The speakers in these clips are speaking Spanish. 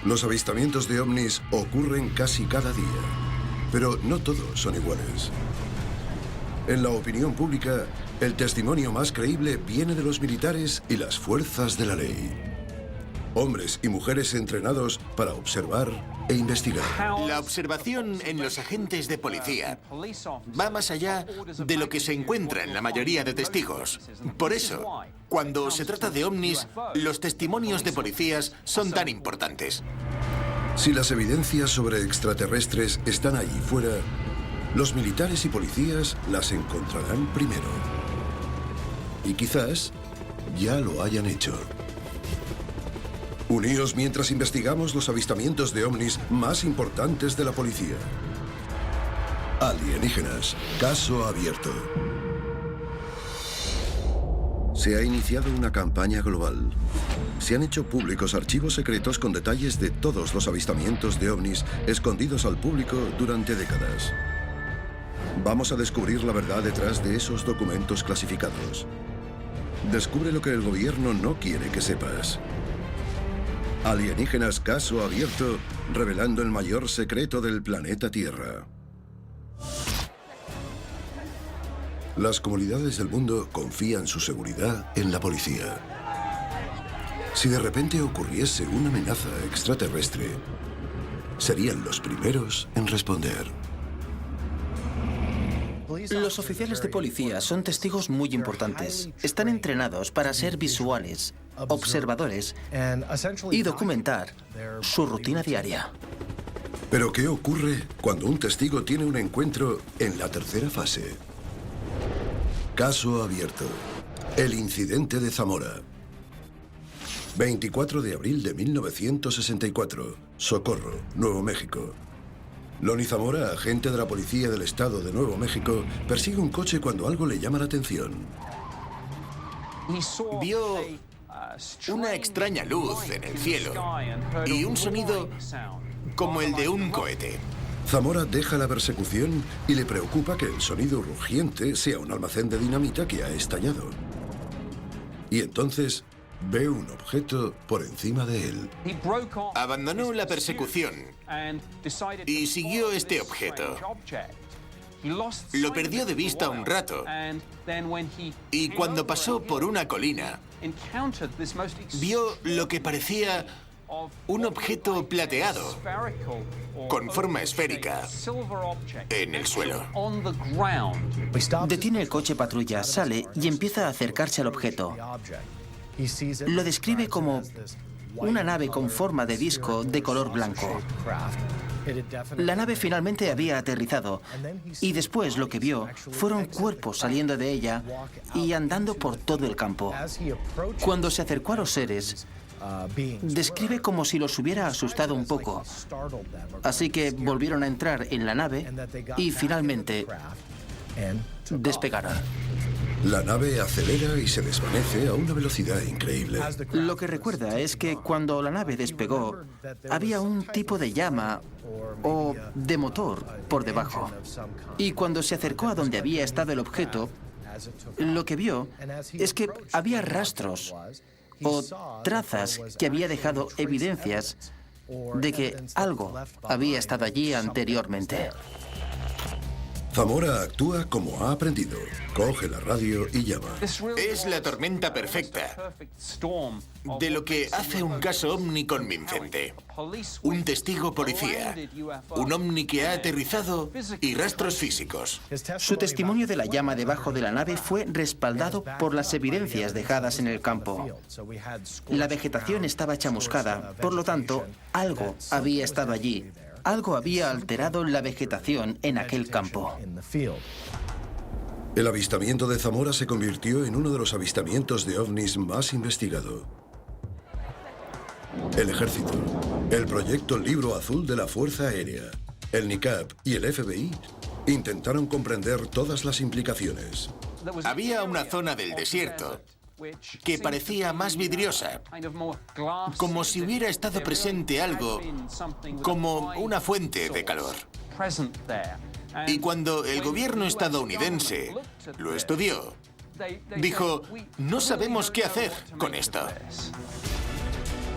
Los avistamientos de ovnis ocurren casi cada día, pero no todos son iguales. En la opinión pública, el testimonio más creíble viene de los militares y las fuerzas de la ley. Hombres y mujeres entrenados para observar e investigar. La observación en los agentes de policía va más allá de lo que se encuentra en la mayoría de testigos. Por eso, cuando se trata de ovnis, los testimonios de policías son tan importantes. Si las evidencias sobre extraterrestres están allí fuera, los militares y policías las encontrarán primero. Y quizás ya lo hayan hecho. Uníos mientras investigamos los avistamientos de ovnis más importantes de la policía. Alienígenas, caso abierto. Se ha iniciado una campaña global. Se han hecho públicos archivos secretos con detalles de todos los avistamientos de ovnis escondidos al público durante décadas. Vamos a descubrir la verdad detrás de esos documentos clasificados. Descubre lo que el gobierno no quiere que sepas. Alienígenas, caso abierto, revelando el mayor secreto del planeta Tierra. Las comunidades del mundo confían su seguridad en la policía. Si de repente ocurriese una amenaza extraterrestre, serían los primeros en responder. Los oficiales de policía son testigos muy importantes. Están entrenados para ser visuales, observadores y documentar su rutina diaria. Pero ¿qué ocurre cuando un testigo tiene un encuentro en la tercera fase? Caso abierto. El incidente de Zamora. 24 de abril de 1964. Socorro, Nuevo México. Lonnie Zamora, agente de la policía del estado de Nuevo México, persigue un coche cuando algo le llama la atención. Vio una extraña luz en el cielo y un sonido como el de un cohete. Zamora deja la persecución y le preocupa que el sonido rugiente sea un almacén de dinamita que ha estallado. Y entonces ve un objeto por encima de él. Abandonó la persecución y siguió este objeto. Lo perdió de vista un rato y cuando pasó por una colina, vio lo que parecía un objeto plateado con forma esférica en el suelo. Detiene el coche patrulla, sale y empieza a acercarse al objeto. Lo describe como una nave con forma de disco de color blanco. La nave finalmente había aterrizado y después lo que vio fueron cuerpos saliendo de ella y andando por todo el campo. Cuando se acercó a los seres, describe como si los hubiera asustado un poco. Así que volvieron a entrar en la nave y finalmente despegaron. La nave acelera y se desvanece a una velocidad increíble. Lo que recuerda es que cuando la nave despegó, había un tipo de llama o de motor por debajo. Y cuando se acercó a donde había estado el objeto, lo que vio es que había rastros o trazas que había dejado evidencias de que algo había estado allí anteriormente. Zamora actúa como ha aprendido. Coge la radio y llama. Es la tormenta perfecta de lo que hace un caso ovni convincente. Un testigo policía, un ovni que ha aterrizado y rastros físicos. Su testimonio de la llama debajo de la nave fue respaldado por las evidencias dejadas en el campo. La vegetación estaba chamuscada, por lo tanto, algo había estado allí. Algo había alterado la vegetación en aquel campo. El avistamiento de Zamora se convirtió en uno de los avistamientos de ovnis más investigado. El Ejército, el proyecto Libro Azul de la Fuerza Aérea, el NICAP y el FBI intentaron comprender todas las implicaciones. Había una zona del desierto que parecía más vidriosa, como si hubiera estado presente algo como una fuente de calor. Y cuando el gobierno estadounidense lo estudió, dijo, no sabemos qué hacer con esto.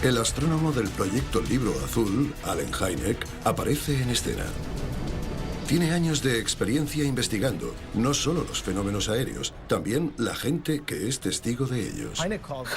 El astrónomo del proyecto Libro Azul, Allen Hynek, aparece en escena. Tiene años de experiencia investigando no solo los fenómenos aéreos, también la gente que es testigo de ellos.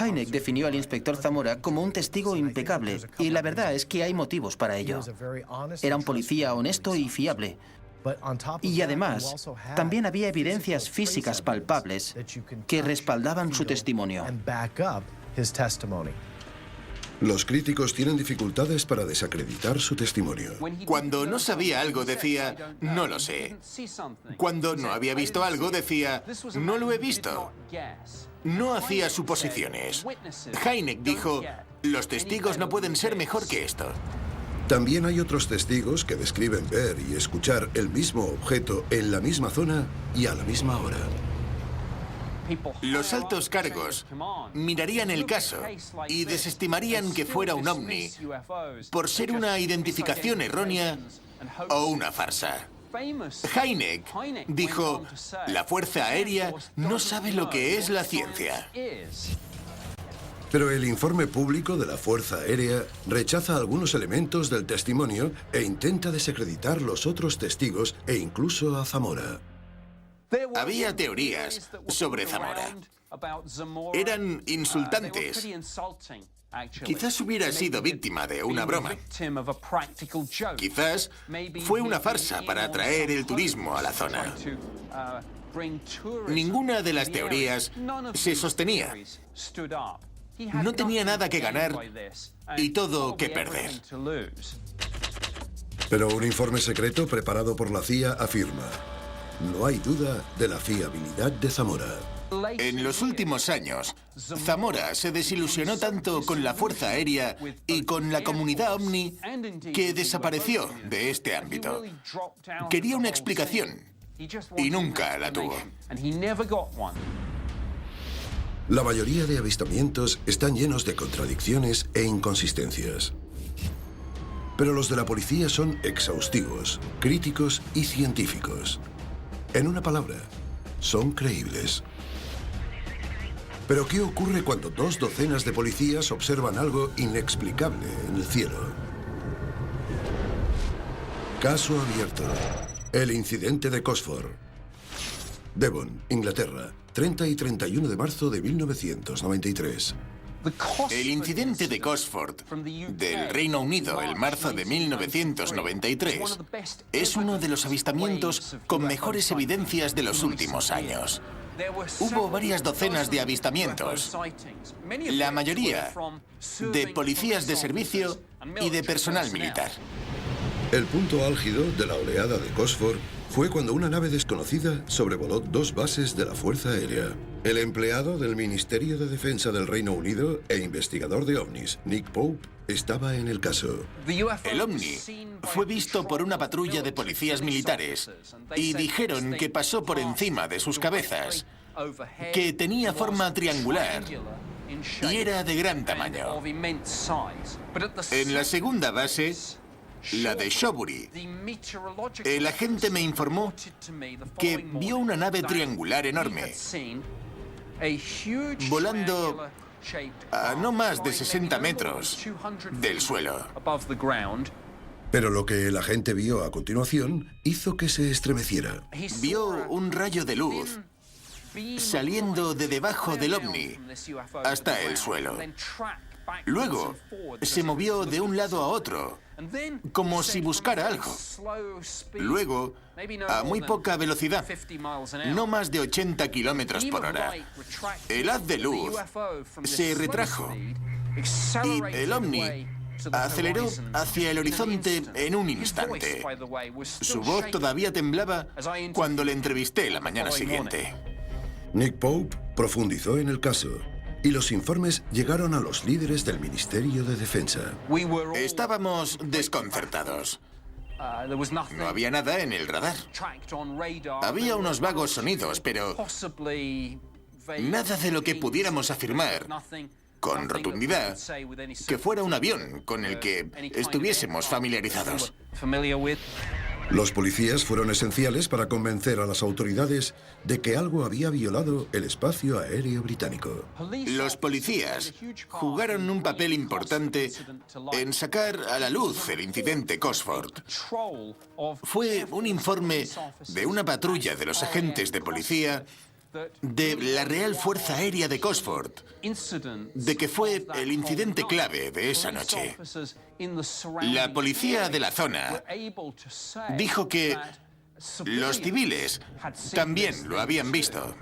Hynek definió al inspector Zamora como un testigo impecable, y la verdad es que hay motivos para ello. Era un policía honesto y fiable. Y además, también había evidencias físicas palpables que respaldaban su testimonio. Los críticos tienen dificultades para desacreditar su testimonio. Cuando no sabía algo decía, no lo sé. Cuando no había visto algo decía, no lo he visto. No hacía suposiciones. Hynek dijo, los testigos no pueden ser mejor que esto. También hay otros testigos que describen ver y escuchar el mismo objeto en la misma zona y a la misma hora. Los altos cargos mirarían el caso y desestimarían que fuera un ovni por ser una identificación errónea o una farsa. Hynek dijo, la Fuerza Aérea no sabe lo que es la ciencia. Pero el informe público de la Fuerza Aérea rechaza algunos elementos del testimonio e intenta desacreditar los otros testigos e incluso a Zamora. Había teorías sobre Zamora. Eran insultantes. Quizás hubiera sido víctima de una broma. Quizás fue una farsa para atraer el turismo a la zona. Ninguna de las teorías se sostenía. No tenía nada que ganar y todo que perder. Pero un informe secreto preparado por la CIA afirma: no hay duda de la fiabilidad de Zamora. En los últimos años, Zamora se desilusionó tanto con la Fuerza Aérea y con la comunidad ovni que desapareció de este ámbito. Quería una explicación y nunca la tuvo. La mayoría de avistamientos están llenos de contradicciones e inconsistencias. Pero los de la policía son exhaustivos, críticos y científicos. En una palabra, son creíbles. Pero ¿qué ocurre cuando 2 docenas de policías observan algo inexplicable en el cielo? Caso abierto. El incidente de Cosford. Devon, Inglaterra, 30 y 31 de marzo de 1993. El incidente de Cosford, del Reino Unido, en marzo de 1993, es uno de los avistamientos con mejores evidencias de los últimos años. Hubo varias docenas de avistamientos, la mayoría de policías de servicio y de personal militar. El punto álgido de la oleada de Cosford fue cuando una nave desconocida sobrevoló 2 bases de la Fuerza Aérea. El empleado del Ministerio de Defensa del Reino Unido e investigador de ovnis, Nick Pope, estaba en el caso. El ovni fue visto por una patrulla de policías militares y dijeron que pasó por encima de sus cabezas, que tenía forma triangular y era de gran tamaño. En la segunda base, la de Shobury, el agente me informó que vio una nave triangular enorme, volando a no más de 60 metros del suelo. Pero lo que el agente vio a continuación hizo que se estremeciera. Vio un rayo de luz saliendo de debajo del ovni hasta el suelo. Luego se movió de un lado a otro, como si buscara algo. Luego, a muy poca velocidad, no más de 80 kilómetros por hora, el haz de luz se retrajo y el ovni aceleró hacia el horizonte en un instante. Su voz todavía temblaba cuando le entrevisté la mañana siguiente. Nick Pope profundizó en el caso y los informes llegaron a los líderes del Ministerio de Defensa. Estábamos desconcertados. No había nada en el radar. Había unos vagos sonidos, pero nada de lo que pudiéramos afirmar con rotundidad que fuera un avión con el que estuviésemos familiarizados. Los policías fueron esenciales para convencer a las autoridades de que algo había violado el espacio aéreo británico. Los policías jugaron un papel importante en sacar a la luz el incidente Cosford. Fue un informe de una patrulla de los agentes de policía de la Real Fuerza Aérea de Cosford, de que fue el incidente clave de esa noche. La policía de la zona dijo que los civiles también lo habían visto.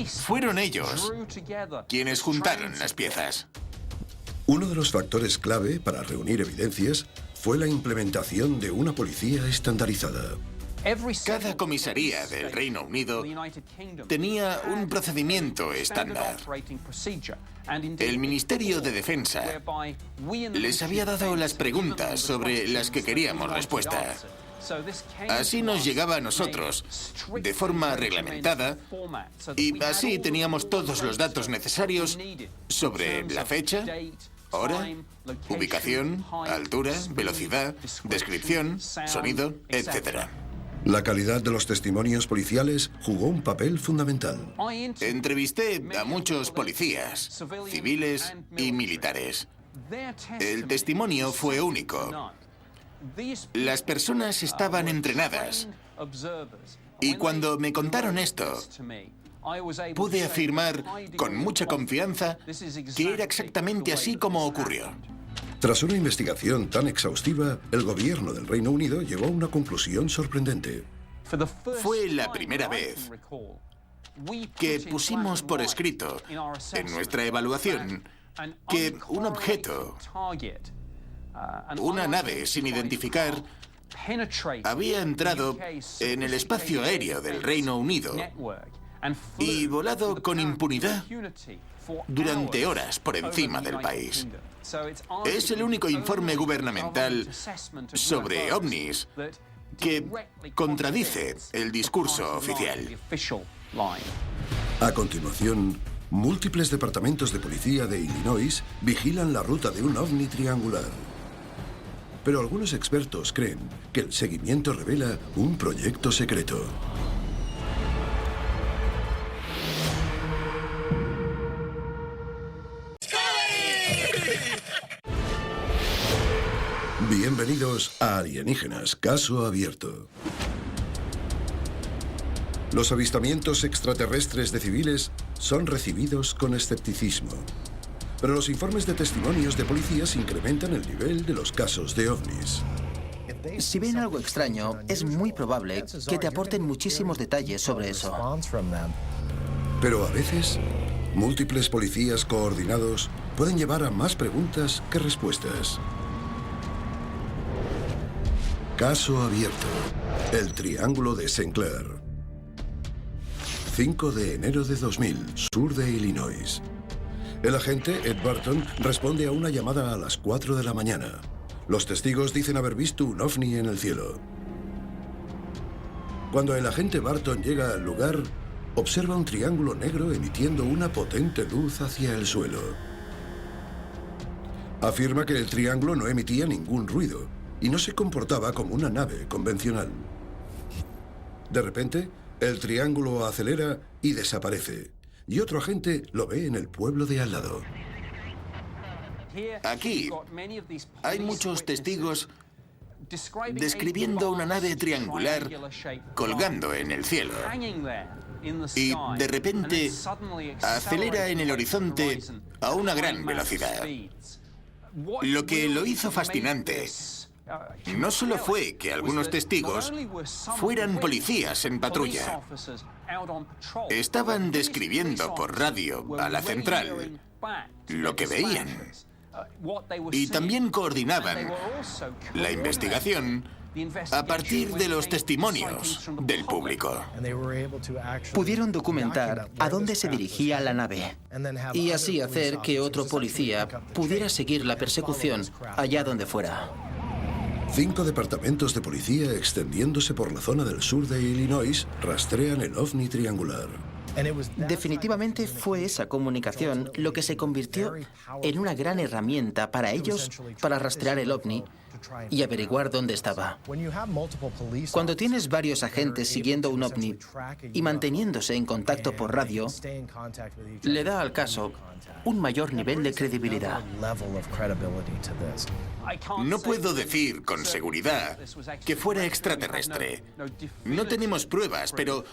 Fueron ellos quienes juntaron las piezas. Uno de los factores clave para reunir evidencias fue la implementación de una policía estandarizada. Cada comisaría del Reino Unido tenía un procedimiento estándar. El Ministerio de Defensa les había dado las preguntas sobre las que queríamos respuesta. Así nos llegaba a nosotros, de forma reglamentada, y así teníamos todos los datos necesarios sobre la fecha, hora, ubicación, altura, velocidad, descripción, sonido, etc. La calidad de los testimonios policiales jugó un papel fundamental. Entrevisté a muchos policías, civiles y militares. El testimonio fue único. Las personas estaban entrenadas. Y cuando me contaron esto, pude afirmar con mucha confianza que era exactamente así como ocurrió. Tras una investigación tan exhaustiva, el gobierno del Reino Unido llegó a una conclusión sorprendente. Fue la primera vez que pusimos por escrito en nuestra evaluación que un objeto, una nave sin identificar, había entrado en el espacio aéreo del Reino Unido y volado con impunidad durante horas por encima del país. Es el único informe gubernamental sobre ovnis que contradice el discurso oficial. A continuación, múltiples departamentos de policía de Illinois vigilan la ruta de un ovni triangular. Pero algunos expertos creen que el seguimiento revela un proyecto secreto. Bienvenidos a Alienígenas, caso abierto. Los avistamientos extraterrestres de civiles son recibidos con escepticismo. Pero los informes de testimonios de policías incrementan el nivel de los casos de ovnis. Si ven algo extraño, es muy probable que te aporten muchísimos detalles sobre eso. Pero a veces, múltiples policías coordinados pueden llevar a más preguntas que respuestas. Caso abierto. El Triángulo de St. Clair. 5 de enero de 2000, sur de Illinois. El agente Ed Barton responde a una llamada a las 4 de la mañana. Los testigos dicen haber visto un ovni en el cielo. Cuando el agente Barton llega al lugar, observa un triángulo negro emitiendo una potente luz hacia el suelo. Afirma que el triángulo no emitía ningún ruido y no se comportaba como una nave convencional. De repente, el triángulo acelera y desaparece, y otro agente lo ve en el pueblo de al lado. Aquí hay muchos testigos describiendo una nave triangular colgando en el cielo. Y de repente acelera en el horizonte a una gran velocidad. Lo que lo hizo fascinante no solo fue que algunos testigos fueran policías en patrulla. Estaban describiendo por radio a la central lo que veían. Y también coordinaban la investigación a partir de los testimonios del público. Pudieron documentar a dónde se dirigía la nave y así hacer que otro policía pudiera seguir la persecución allá donde fuera. 5 departamentos de policía extendiéndose por la zona del sur de Illinois rastrean el ovni triangular. Definitivamente fue esa comunicación lo que se convirtió en una gran herramienta para ellos para rastrear el ovni y averiguar dónde estaba. Cuando tienes varios agentes siguiendo un ovni y manteniéndose en contacto por radio, le da al caso un mayor nivel de credibilidad. No puedo decir con seguridad que fuera extraterrestre. No tenemos pruebas, pero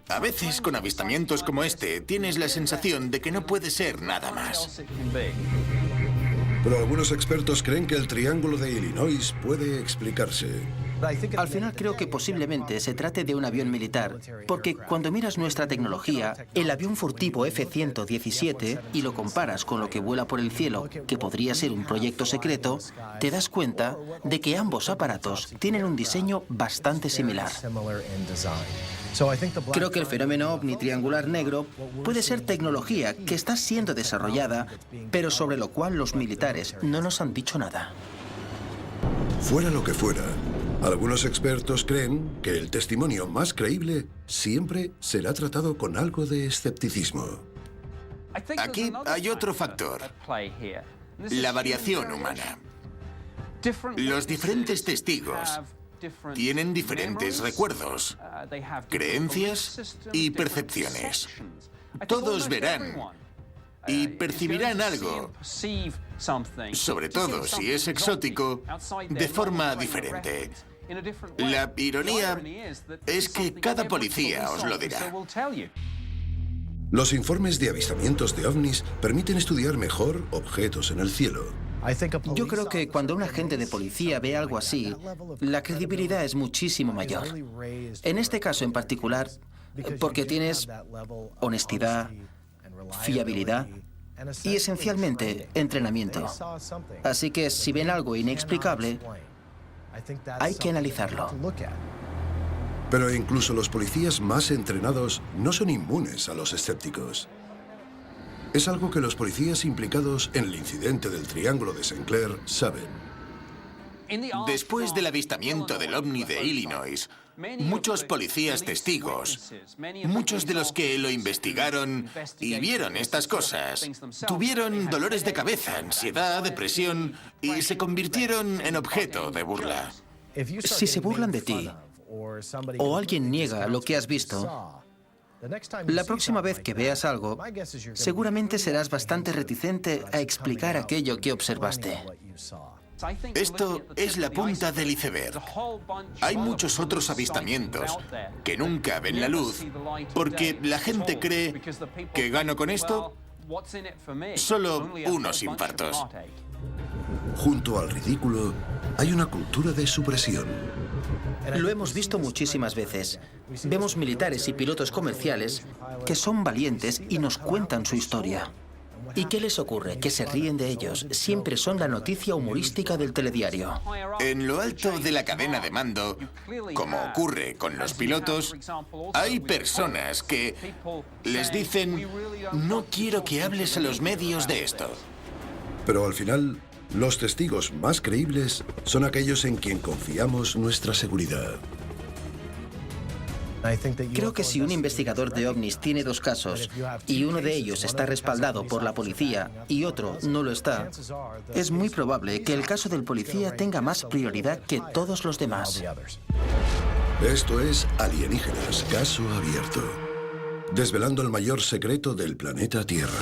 a veces con avistamientos como este tienes la sensación de que no puede ser nada más. Pero algunos expertos creen que el Triángulo de Illinois puede explicarse. Al final creo que posiblemente se trate de un avión militar, porque cuando miras nuestra tecnología, el avión furtivo F-117, y lo comparas con lo que vuela por el cielo, que podría ser un proyecto secreto, te das cuenta de que ambos aparatos tienen un diseño bastante similar. Creo que el fenómeno ovni triangular negro puede ser tecnología que está siendo desarrollada, pero sobre lo cual los militares no nos han dicho nada. Fuera lo que fuera, algunos expertos creen que el testimonio más creíble siempre será tratado con algo de escepticismo. Aquí hay otro factor: la variación humana. Los diferentes testigos tienen diferentes recuerdos, creencias y percepciones. Todos verán y percibirán algo, sobre todo si es exótico, de forma diferente. La ironía es que cada policía os lo dirá. Los informes de avistamientos de ovnis permiten estudiar mejor objetos en el cielo. Yo creo que cuando un agente de policía ve algo así, la credibilidad es muchísimo mayor. En este caso en particular, porque tienes honestidad, fiabilidad y esencialmente entrenamiento. Así que si ven algo inexplicable, hay que analizarlo. Pero incluso los policías más entrenados no son inmunes a los escépticos. Es algo que los policías implicados en el incidente del Triángulo de St. Clair saben. Después del avistamiento del ovni de Illinois, muchos policías testigos, muchos de los que lo investigaron y vieron estas cosas, tuvieron dolores de cabeza, ansiedad, depresión y se convirtieron en objeto de burla. Si se burlan de ti o alguien niega lo que has visto, la próxima vez que veas algo, seguramente serás bastante reticente a explicar aquello que observaste. Esto es la punta del iceberg. Hay muchos otros avistamientos que nunca ven la luz porque la gente cree que gano con esto solo unos infartos. Junto al ridículo, hay una cultura de supresión. Lo hemos visto muchísimas veces. Vemos militares y pilotos comerciales que son valientes y nos cuentan su historia. ¿Y qué les ocurre? Que se ríen de ellos. Siempre son la noticia humorística del telediario. En lo alto de la cadena de mando, como ocurre con los pilotos, hay personas que les dicen: no quiero que hables a los medios de esto. Pero al final, los testigos más creíbles son aquellos en quien confiamos nuestra seguridad. Creo que si un investigador de ovnis tiene dos casos y uno de ellos está respaldado por la policía y otro no lo está, es muy probable que el caso del policía tenga más prioridad que todos los demás. Esto es Alienígenas, caso abierto. Desvelando el mayor secreto del planeta Tierra.